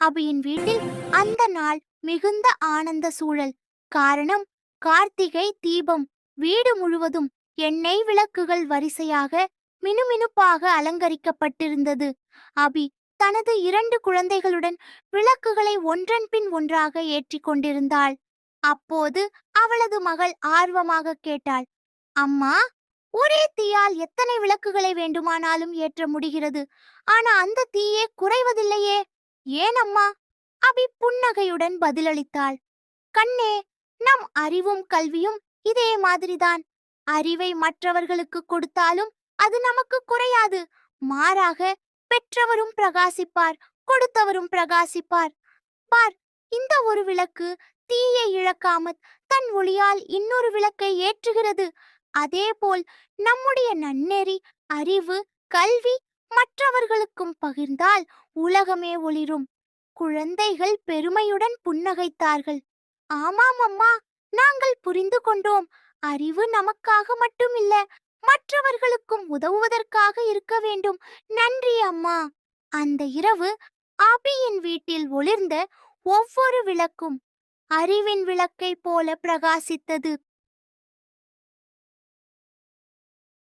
அபியின் வீட்டில் அந்த நாள் மிகுந்த ஆனந்த சூழல். காரணம், கார்த்திகை தீபம். வீடு முழுவதும் எண்ணெய் விளக்குகள் வரிசையாக மினுமினுப்பாக அலங்கரிக்கப்பட்டிருந்தது. அபி தனது 2 குழந்தைகளுடன் விளக்குகளை ஒன்றன் பின் ஒன்றாக ஏற்றிக் கொண்டிருந்தாள். அப்போது அவளது மகள் ஆர்வமாக கேட்டாள், அம்மா, ஒரே தீயால் எத்தனை விளக்குகளை வேண்டுமானாலும் ஏற்ற முடிகிறது. ஆனா அந்த தீயே குறைவதில்லையே, ஏன் அம்மா? அபி புன்னகையுடன் பதிலளித்தாள், கண்ணே, நம் அறிவும் கல்வியும் இதே மாதிரிதான். அறிவை மற்றவர்களுக்கு கொடுத்தாலும் அது நமக்கு குறையாது. மாறாக பெற்றவரும் பிரகாசிப்பார், கொடுத்தவரும் பிரகாசிப்பார். பார், இந்த ஒரு விளக்கு தீயை இழக்காமற் தன் ஒளியால் இன்னொரு விளக்கை ஏற்றுகிறது. அதேபோல் நம்முடைய நன்னெறி, அறிவு, கல்வி மற்றவர்களுக்கும் பகிர்ந்தால் உலகமே ஒளிரும். குழந்தைகள் பெருமையுடன் புன்னகைத்தார்கள். ஆமாம் அம்மா, நாங்கள் புரிந்து கொண்டோம். அறிவு நமக்காக மட்டுமில்ல, மற்றவர்களுக்கும் உதவுவதற்காக இருக்க வேண்டும். நன்றி அம்மா. அந்த இரவு அபியின் வீட்டில் ஒளிர்ந்த ஒவ்வொரு விளக்கும் அறிவின் விளக்கை போல பிரகாசித்தது.